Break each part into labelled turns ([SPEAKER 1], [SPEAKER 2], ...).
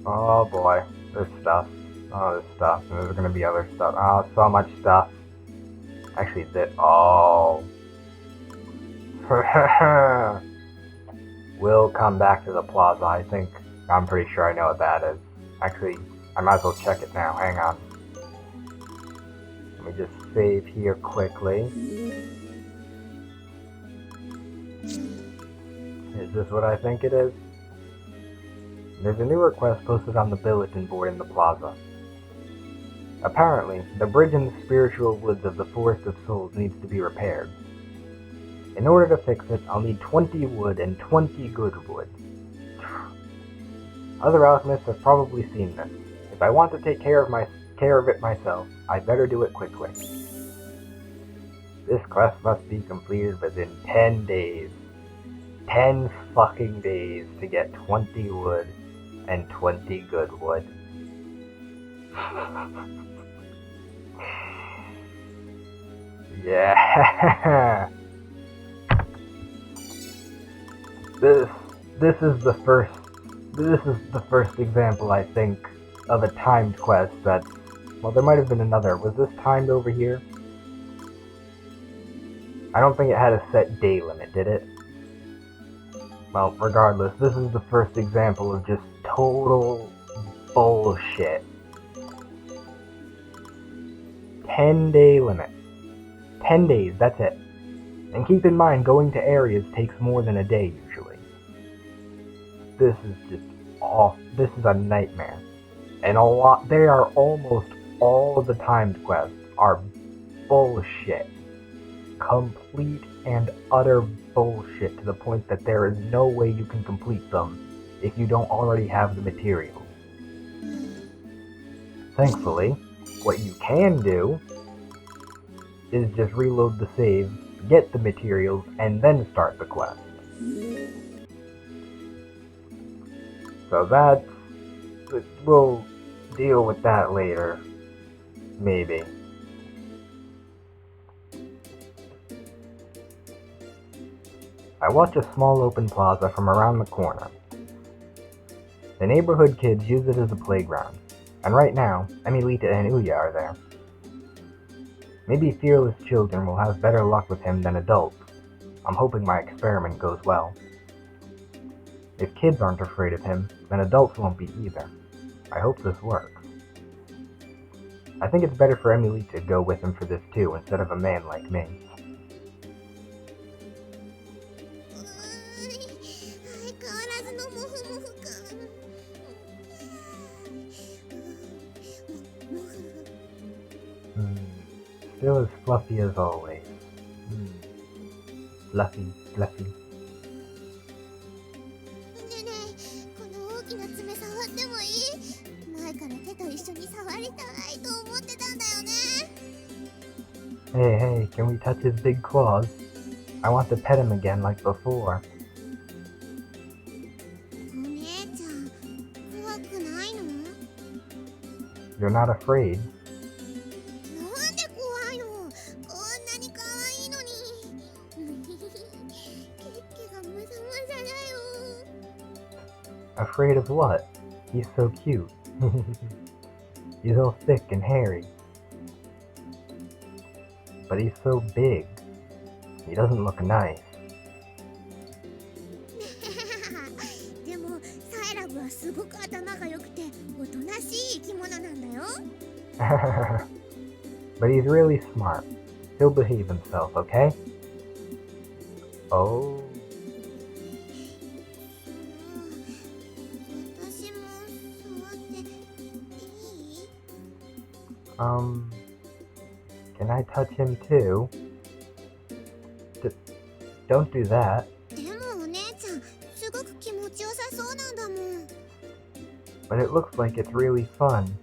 [SPEAKER 1] Oh boy, there's stuff. Oh, there's stuff, and there's gonna be other stuff. Oh, so much stuff. Actually, oh. We'll come back to the plaza. I'm pretty sure I know what that is. Actually, I might as well check it now. Hang on. Let me just save here quickly. Is this what I think it is? There's a new request posted on the bulletin board in the plaza. Apparently, the bridge in the spiritual woods of the Forest of Souls needs to be repaired. In order to fix it, I'll need 20 wood and 20 good wood. Other alchemists have probably seen this. If I want to take care of it myself, I better do it quickly. This quest must be completed within 10 days. 10 fucking days to get 20 wood and 20 good wood. Yeah. This is the first example, I think, of a timed quest that, well, there might have been another. Was this timed over here? I don't think it had a set day limit, did it? Well, regardless, this is the first example of just total bullshit. 10-day limit. 10 days, that's it. And keep in mind, going to areas takes more than a day usually. This is a nightmare. And they are almost all of the timed quests are bullshit. Complete and utter bullshit to the point that there is no way you can complete them if you don't already have the materials. Thankfully, what you can do is just reload the save, get the materials, and then start the quest. So we'll deal with that later, maybe. I watch a small open plaza from around the corner. The neighborhood kids use it as a playground, and right now, Emilita and Uya are there. Maybe fearless children will have better luck with him than adults. I'm hoping my experiment goes well. If kids aren't afraid of him, then adults won't be either. I hope this works. I think it's better for Emilita to go with him for this too, instead of a man like me. Still as fluffy as always. Fluffy, fluffy. Hey, can we touch his big claws? I want to pet him again like before. You're not afraid? Afraid of what? He's so cute. He's all thick and hairy. But he's so big. He doesn't look nice. But he's really smart. He'll behave himself, okay? Oh. Can I touch him too? Don't do that. But it looks like it's really fun.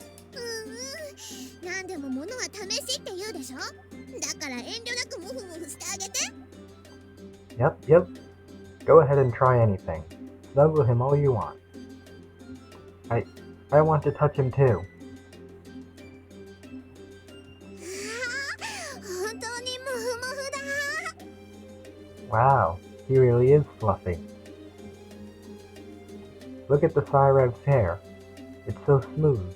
[SPEAKER 1] Yep. Go ahead and try anything. Snuggle him all you want. I want to touch him too. Wow, he really is fluffy. Look at the Sirev's hair. It's so smooth.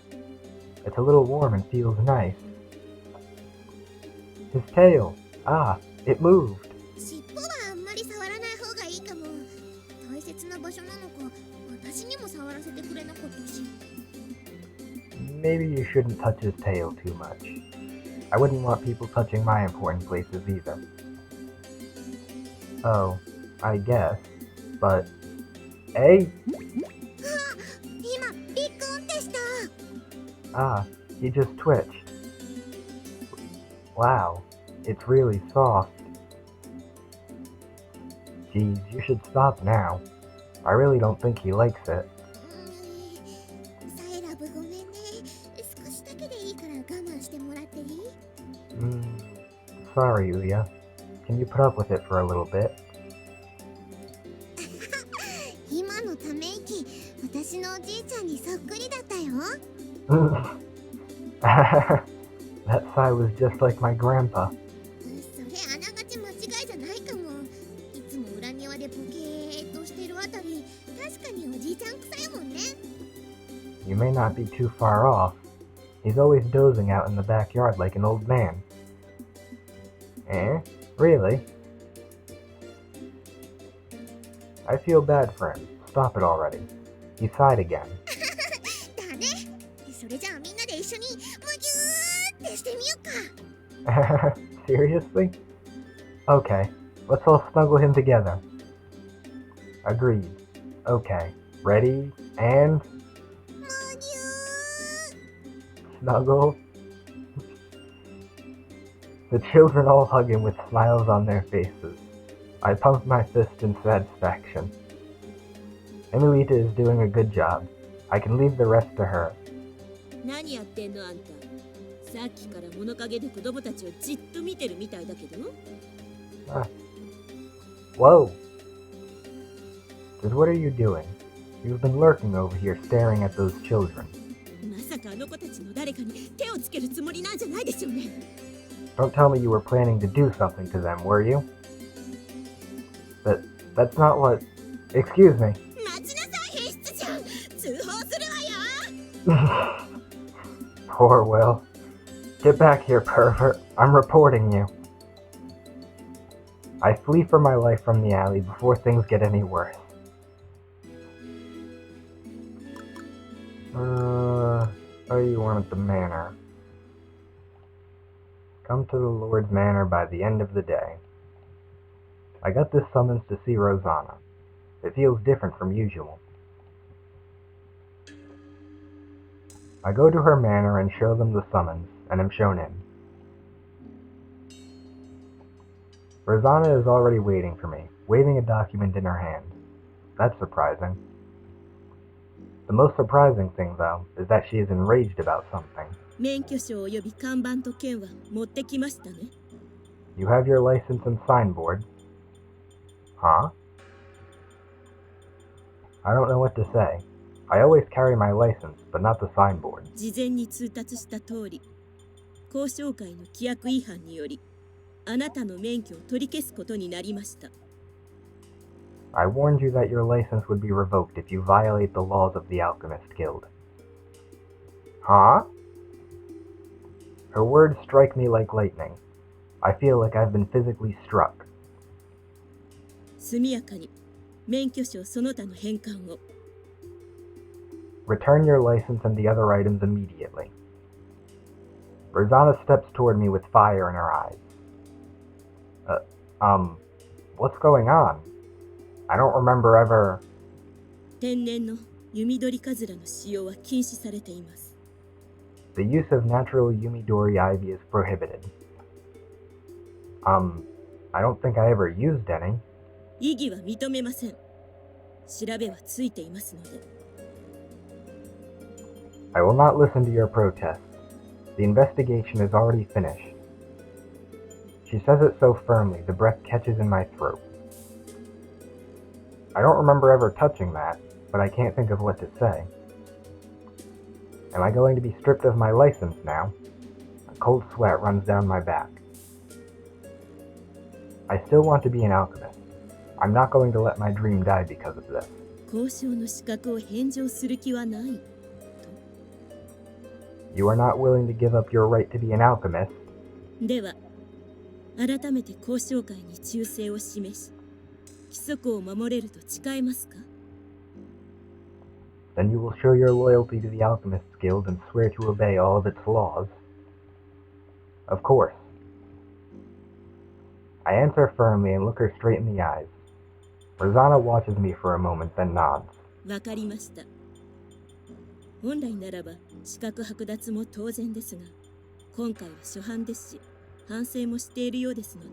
[SPEAKER 1] It's a little warm and feels nice. His tail. Ah, it moved.
[SPEAKER 2] 尻尾はあんまり触らない方がいいかも。大切な場所なのか、私にも触らせてくれなかったし。
[SPEAKER 1] Maybe you shouldn't touch his tail too much. I wouldn't want people touching my important places either. Oh, I guess. But... Hey!
[SPEAKER 2] 今、ビックンってした。
[SPEAKER 1] Ah, he just twitched. Wow, it's really soft. Geez, you should stop now. I really don't think he likes it.
[SPEAKER 2] サイラブごめんね。少しだけでいいから我慢してもらっていい？
[SPEAKER 1] Sorry, Uya. Can you put up with it for a little bit?
[SPEAKER 2] 今のため息、私のおじいちゃんにそっくりだったよ。
[SPEAKER 1] That sigh was just like my grandpa.
[SPEAKER 2] それあながち間違いじゃないかも。いつも裏庭でポケーっとしてるあたり、確かにおじいちゃん臭いもんね。
[SPEAKER 1] You may not be too far off. He's always dozing out in the backyard like an old man. Eh? Really? I feel bad for him. Stop it already. He sighed again.
[SPEAKER 2] だね。それじゃあみんなで一緒にむぎゅーってしてみようか。
[SPEAKER 1] Seriously? Okay, let's all snuggle him together. Agreed. Okay, ready, and...
[SPEAKER 2] むぎゅー。
[SPEAKER 1] Snuggle. The children all hug him with smiles on their faces. I pump my fist in satisfaction. Emilita is doing a good job. I can leave the rest to her.
[SPEAKER 3] 何やってんのあんた。さっきから物陰で子供たちをじっと見てるみたいだけど。
[SPEAKER 1] Whoa! Just what are you doing? You've been lurking over here staring at those children.
[SPEAKER 3] まさかあの子たちの誰かに手をつけるつもりなんじゃないでしょうね。
[SPEAKER 1] Don't tell me you were planning to do something to them, were you? That's not what... Excuse me.
[SPEAKER 3] 待ちなさい、変質者。通報するわよ。
[SPEAKER 1] Poor Will. Get back here, pervert. I'm reporting you. I flee for my life from the alley before things get any worse. Oh, you weren't at the manor. Come to the Lord's manor by the end of the day. I got this summons to see Rosanna. It feels different from usual. I go to her manor and show them the summons, and am shown in. Rosanna is already waiting for me, waving a document in her hand. That's surprising. The most surprising thing, though, is that she is enraged about something.
[SPEAKER 3] 免許証および看板と券は持ってきましたね。
[SPEAKER 1] You have your license and signboard. Huh? I don't know what to say. I always carry my license, but not the signboard.
[SPEAKER 3] 事前に通達した通り、交渉会の規約違反により、あなたの免許を取り消すことになりました。
[SPEAKER 1] I warned you that your license would be revoked if you violate the laws of the Alchemist Guild. Huh? Her words strike me like lightning. I feel like I've been physically struck.
[SPEAKER 3] 速やかに免許証その他の返還を。
[SPEAKER 1] Return your license and the other items immediately. Rosanna steps toward me with fire in her eyes. What's going on? I don't remember ever...
[SPEAKER 3] 天然の弓取りカズラの使用は禁止されています。
[SPEAKER 1] The use of natural Yumidori ivy is prohibited. I don't think I ever used any.
[SPEAKER 3] 異議は認めません。調べはついていますので。
[SPEAKER 1] I will not listen to your protests. The investigation is already finished. She says it so firmly, the breath catches in my throat. I don't remember ever touching that, but I can't think of what to say. Am I going to be stripped of my license now? A cold sweat runs down my back. I still want to be an alchemist. I'm not going to let my dream die because of this.
[SPEAKER 3] 交渉の資格を返上する気はないと。
[SPEAKER 1] You are not willing to give up your right to be an alchemist?
[SPEAKER 3] では改めて交渉会に忠誠を示し規則を守れると誓えますか？
[SPEAKER 1] Then you will show your loyalty to the Alchemists Guild and swear to obey all of its laws? Of course. I answer firmly and look her straight in the eyes. Rosanna watches me for a moment, then nods.
[SPEAKER 3] わかりました。本来ならば資格剥奪も当然ですが、今回は初犯ですし、反省もしているようですので、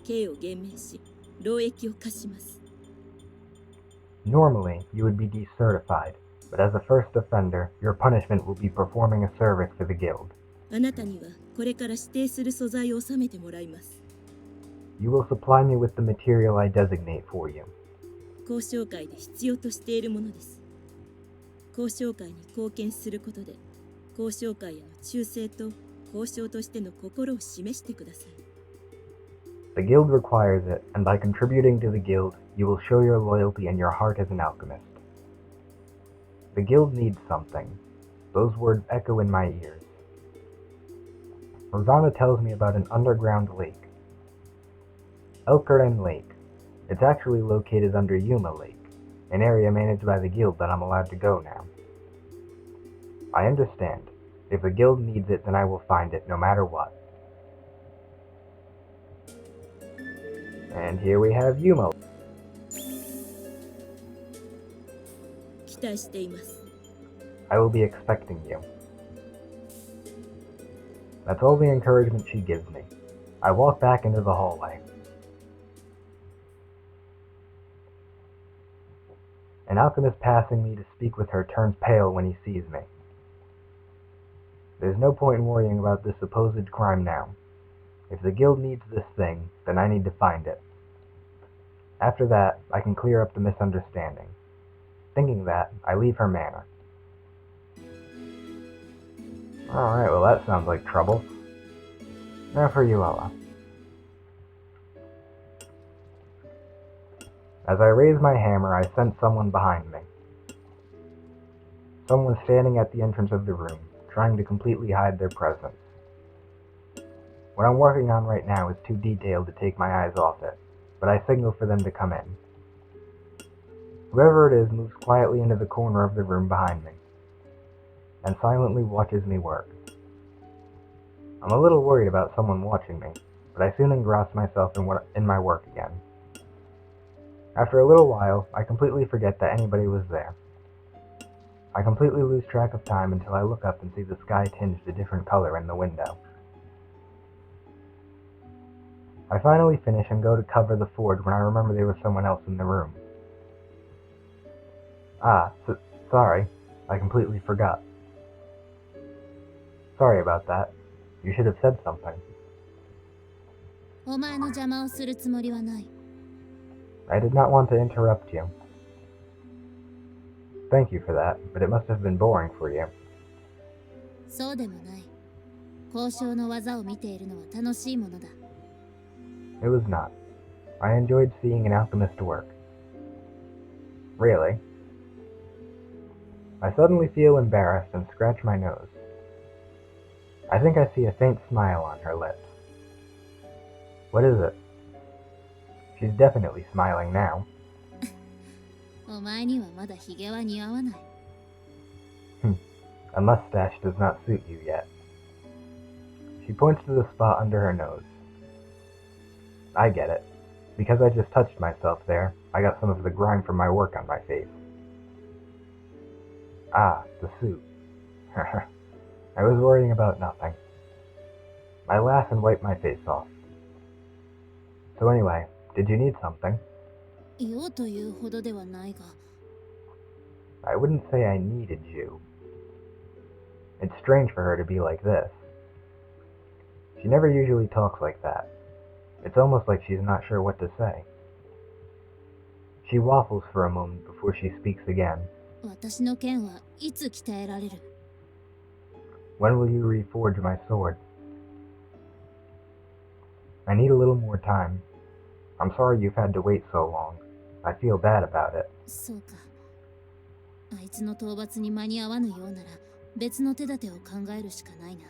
[SPEAKER 3] 刑を減免し、労役を課します。
[SPEAKER 1] Normally, you would be decertified, but as a first offender, your punishment will be performing a service for the guild.
[SPEAKER 3] あなたにはこれから指定する素材を収めてもらいます。
[SPEAKER 1] You will supply me with the material I designate for you.
[SPEAKER 3] 交渉会で必要としているものです。交渉会に貢献することで、交渉会への忠誠と交渉としての心を示してください。
[SPEAKER 1] The guild requires it, and by contributing to the guild, you will show your loyalty and your heart as an alchemist. The guild needs something. Those words echo in my ears. Rosanna tells me about an underground lake. Elkeren Lake. It's actually located under Yuma Lake, an area managed by the guild that I'm allowed to go now. I understand. If the guild needs it, then I will find it, no matter what. And here we have Yuma.
[SPEAKER 3] 期待しています。
[SPEAKER 1] I will be expecting you. That's all the encouragement she gives me. I walk back into the hallway. An alchemist passing me to speak with her turns pale when he sees me. There's no point in worrying about this supposed crime now. If the guild needs this thing, then I need to find it. After that, I can clear up the misunderstanding. Thinking that, I leave her manor. Alright, well that sounds like trouble. Now for you, Ella. As I raise my hammer, I sense someone behind me. Someone standing at the entrance of the room, trying to completely hide their presence. What I'm working on right now is too detailed to take my eyes off it, but I signal for them to come in. Whoever it is moves quietly into the corner of the room behind me, and silently watches me work. I'm a little worried about someone watching me, but I soon engross myself in my work again. After a little while, I completely forget that anybody was there. I completely lose track of time until I look up and see the sky tinged a different color in the window. I finally finish and go to cover the forge when I remember there was someone else in the room. Sorry. I completely forgot. Sorry about that. You should have said something.
[SPEAKER 2] お前の邪魔をするつもりはない。
[SPEAKER 1] I did not want to interrupt you. Thank you for that, but it must have been boring for you.
[SPEAKER 2] そうでもない。交渉の技を見ているのは楽しいものだ。
[SPEAKER 1] It was not. I enjoyed seeing an alchemist work. Really? I suddenly feel embarrassed and scratch my nose. I think I see a faint smile on her lips. What is it? She's definitely smiling now.
[SPEAKER 2] お前にはまだヒゲは似合わない。
[SPEAKER 1] A mustache does not suit you yet. She points to the spot under her nose. I get it. Because I just touched myself there, I got some of the grime from my work on my face. Ah, the suit. I was worrying about nothing. I laugh and wipe my face off. So anyway, did you need something?
[SPEAKER 2] 用というほどではないが。
[SPEAKER 1] I wouldn't say I needed you. It's strange for her to be like this. She never usually talks like that. It's almost like she's not sure what to say. She waffles for a moment before she speaks again.
[SPEAKER 2] 私の剣はいつ鍛えられる？
[SPEAKER 1] When will you reforge my sword? I need a little more time. I'm sorry you've had to wait so long. I feel bad about it.
[SPEAKER 2] そうか。あいつの討伐に間に合わぬようなら、別の手立てを考えるしかないな。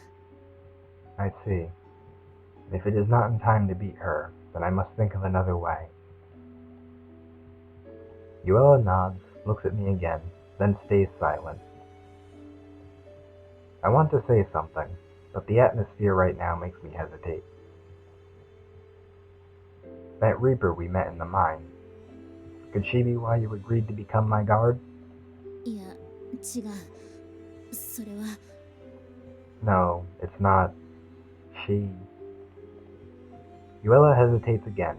[SPEAKER 1] I see. If it is not in time to beat her, then I must think of another way. Yuela nods, looks at me again, then stays silent. I want to say something, but the atmosphere right now makes me hesitate. That Reaper we met in the mine. Could she be why you agreed to become my guard?
[SPEAKER 2] いや、違う。それは。
[SPEAKER 1] No, it's not. She... Yuela hesitates again.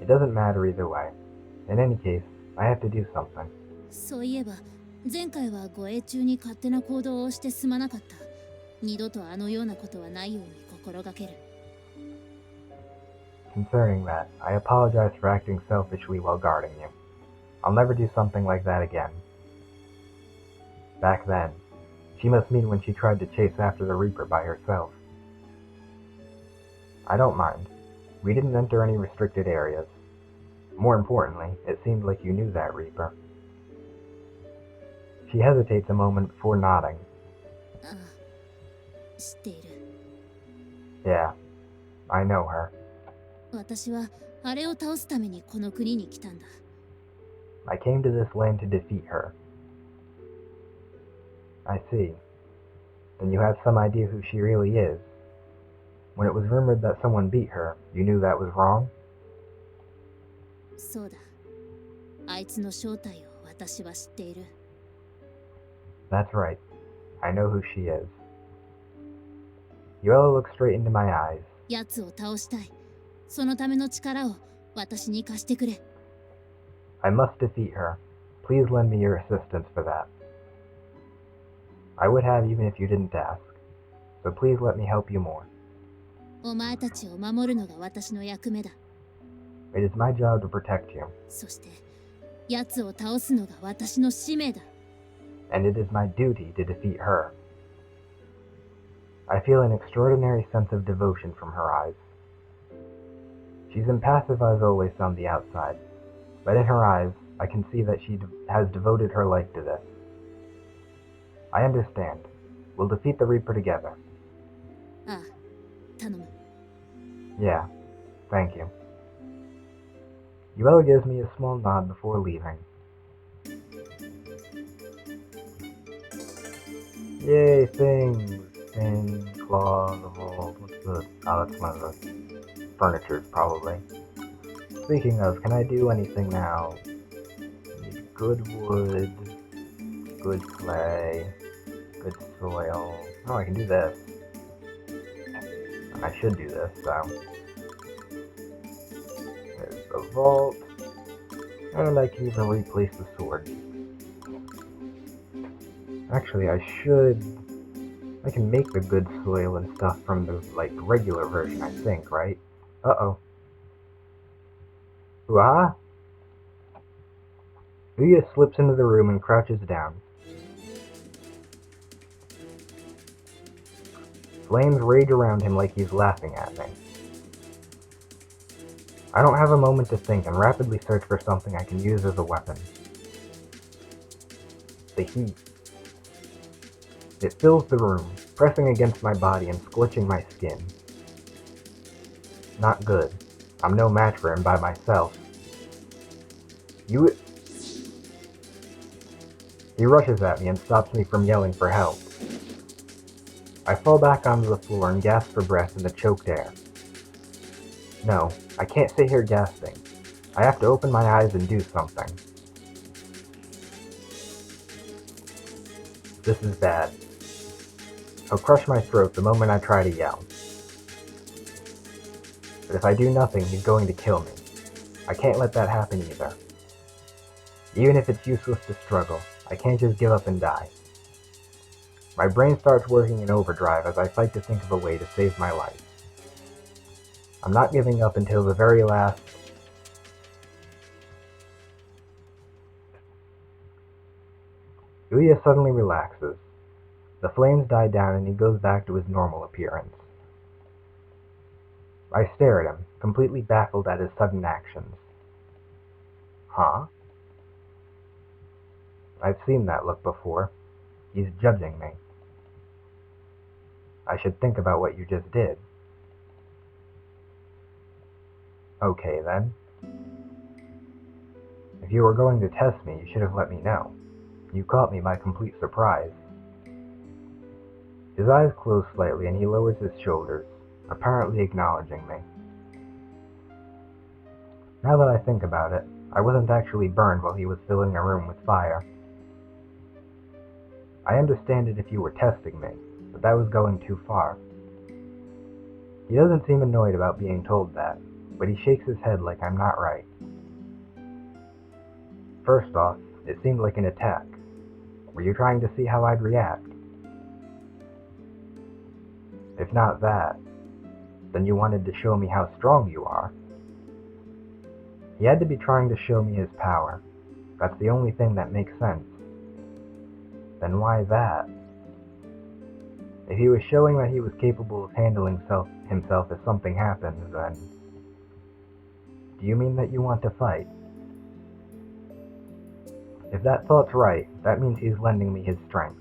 [SPEAKER 1] It doesn't matter either way. In any case, I have to do something.
[SPEAKER 2] そういえば、前回は護衛中に勝手な行動をしてすまなかった。二度とあのようなことはないように心がける。
[SPEAKER 1] Concerning that, I apologize for acting selfishly while guarding you. I'll never do something like that again. Back then, she must mean when she tried to chase after the Reaper by herself. I don't mind. We didn't enter any restricted areas. More importantly, it seemed like you knew that Reaper. She hesitates a moment before nodding.
[SPEAKER 2] ああ、知っている。
[SPEAKER 1] Yeah, I know her.
[SPEAKER 2] 私はあれを倒すためにこの国に来たんだ。
[SPEAKER 1] I came to this land to defeat her. I see. Then you have some idea who she really is. When it was rumored that someone beat her, you knew that was wrong?
[SPEAKER 2] そうだ。あいつの正体を私は知っている。
[SPEAKER 1] That's right. I know who she is. Yuela looks straight into my eyes.
[SPEAKER 2] 奴を倒したい。そのための力を私に貸してくれ。
[SPEAKER 1] I must defeat her. Please lend me your assistance for that. I would have even if you didn't ask. So please let me help you more.
[SPEAKER 2] お前たちを守るのが私の役目だ。
[SPEAKER 1] It is my job to protect you,
[SPEAKER 2] そして、奴を倒すのが私の使命だ。
[SPEAKER 1] and it is my duty to defeat her. I feel an extraordinary sense of devotion from her eyes. She's impassive as always on the outside, but in her eyes, I can see that she has devoted her life to this. I understand. We'll defeat the Reaper together.
[SPEAKER 2] ああ、頼む。
[SPEAKER 1] Yeah, thank you. Yuela gives me a small nod before leaving. Yay, things! Thing, claw, the vault, what's the... Oh, that's one of the furniture, probably. Speaking of, can I do anything now? Need good wood, good clay, good soil. Oh, I can do this. I should do this, so... There's the vault. And I can even replace the sword. Actually, I can make the good soil and stuff from the, regular version, I think, right? Uh-oh. Ooh-ah! Uya slips into the room and crouches down. Flames rage around him like he's laughing at me. I don't have a moment to think and rapidly search for something I can use as a weapon. The heat. It fills the room, pressing against my body and scorching my skin. Not good. I'm no match for him by myself. He rushes at me and stops me from yelling for help. I fall back onto the floor and gasp for breath in the choked air. No, I can't sit here gasping. I have to open my eyes and do something. This is bad. He'll crush my throat the moment I try to yell. But if I do nothing, he's going to kill me. I can't let that happen either. Even if it's useless to struggle, I can't just give up and die. My brain starts working in overdrive as I fight to think of a way to save my life. I'm not giving up until the very last... Uya suddenly relaxes. The flames die down and he goes back to his normal appearance. I stare at him, completely baffled at his sudden actions. Huh? I've seen that look before. He's judging me. I should think about what you just did. Okay, then. If you were going to test me, you should have let me know. You caught me by complete surprise. His eyes close slightly and he lowers his shoulders, apparently acknowledging me. Now that I think about it, I wasn't actually burned while he was filling a room with fire. I understand it if you were testing me, but that was going too far. He doesn't seem annoyed about being told that, but he shakes his head like I'm not right. First off, it seemed like an attack. Were you trying to see how I'd react? If not that, then you wanted to show me how strong you are. He had to be trying to show me his power. That's the only thing that makes sense. Then why that? If he was showing that he was capable of handling himself if something happens, then... Do you mean that you want to fight? If that thought's right, that means he's lending me his strength.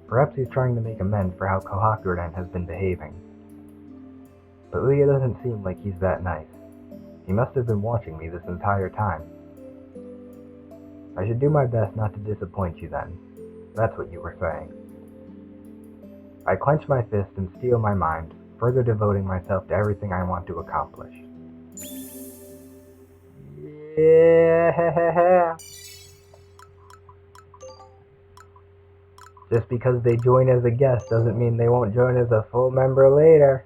[SPEAKER 1] Perhaps he's trying to make amends for how Kohakuren has been behaving. But Uya doesn't seem like he's that nice. He must have been watching me this entire time. I should do my best not to disappoint you then. That's what you were saying. I clench my fist and steel my mind, further devoting myself to everything I want to accomplish. Yeah. Just because they join as a guest doesn't mean they won't join as a full member later.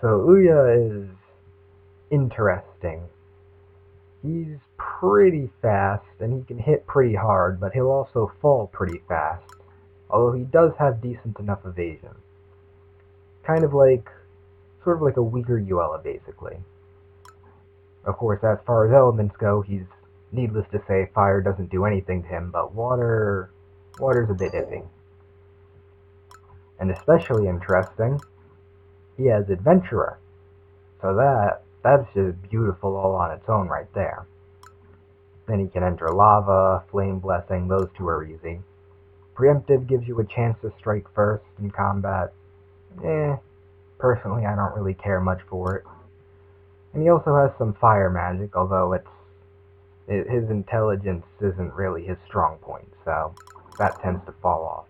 [SPEAKER 1] So Uya is interesting. He's pretty fast and he can hit pretty hard, but he'll also fall pretty fast. Although he does have decent enough evasion. Sort of like a weaker Yuela, basically. Of course, as far as elements go, he's, needless to say, fire doesn't do anything to him, but water's a bit iffy. And especially interesting, he has Adventurer. So that's just beautiful all on its own right there. Then he can enter Lava, Flame Blessing, those two are easy. Preemptive gives you a chance to strike first in combat. Personally I don't really care much for it. And he also has some fire magic, although his intelligence isn't really his strong point, so that tends to fall off.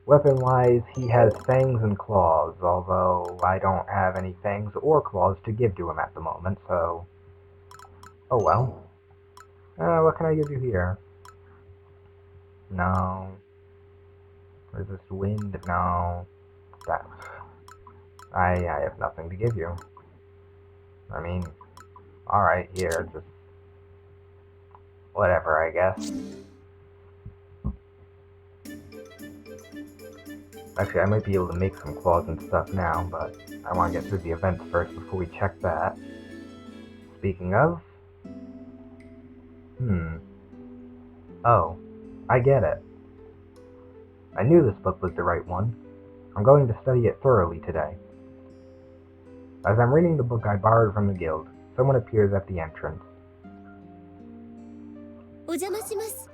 [SPEAKER 1] Weapon-wise, he has fangs and claws, although I don't have any fangs or claws to give to him at the moment, so... Oh well. What can I give you here? No. Resist wind? No. That... I have nothing to give you. I mean, alright, here, just... whatever, I guess. Actually, I might be able to make some claws and stuff now, but I want to get through the events first before we check that. Speaking of... Oh, I get it. I knew this book was the right one. I'm going to study it thoroughly today. As I'm reading the book I borrowed from the guild, someone appears at the entrance.
[SPEAKER 2] お邪魔します。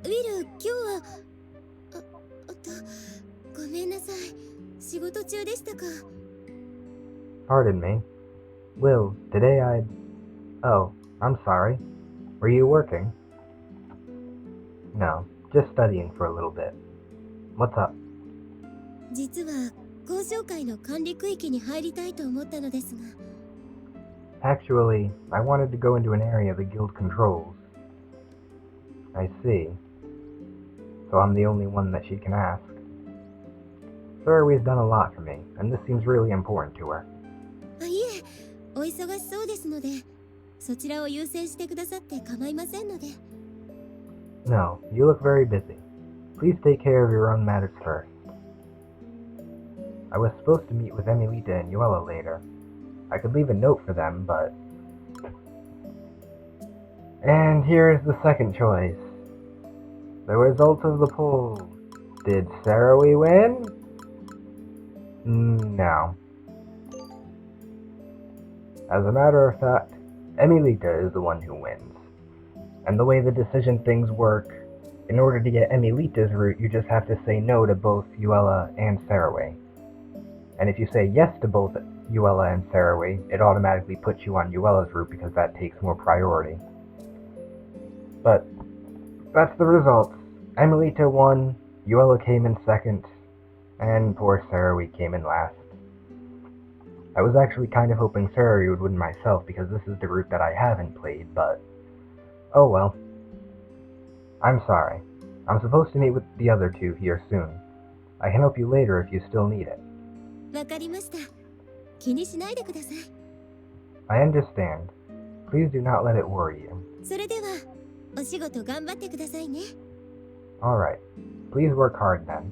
[SPEAKER 2] ウィル、今日はごめんなさい。仕事中でしたか。
[SPEAKER 1] Pardon me. Will, today I'd... Oh, I'm sorry. Were you working? No, just studying for a little bit. What's up?
[SPEAKER 2] 実は交渉会の管理区域に入りたいと思ったのですが。
[SPEAKER 1] Actually, I wanted to go into an area the guild controls. I see. So I'm the only one that she can ask. Sarawi's done a lot for me, and this seems really important to her.
[SPEAKER 2] いえ、お忙しそうですので、そちらを優先してくださって構いませんので。
[SPEAKER 1] No, you look very busy. Please take care of your own matters first. I was supposed to meet with Emilita and Yuela later. I could leave a note for them, but... And here is the second choice. The result of the poll. Did Sarawi win? No. As a matter of fact, Emilita is the one who wins. And the way the decision things work, In order to get Emilita's route, you just have to say no to both Yuela and Saraway. And if you say yes to both Yuela and Saraway, it automatically puts you on Yuela's route because that takes more priority. But that's the results. Emilita won, Yuela came in second, and poor Saraway came in last. I was actually kind of hoping Saraway would win myself because this is the route that I haven't played, but oh well. I'm sorry. I'm supposed to meet with the other two here soon. I can help you later if you still need it.
[SPEAKER 2] わかりました。気にしないでください。
[SPEAKER 1] I understand. Please do not let it worry you.
[SPEAKER 2] それでは、お仕事頑張ってくださいね。
[SPEAKER 1] Alright. Please work hard then.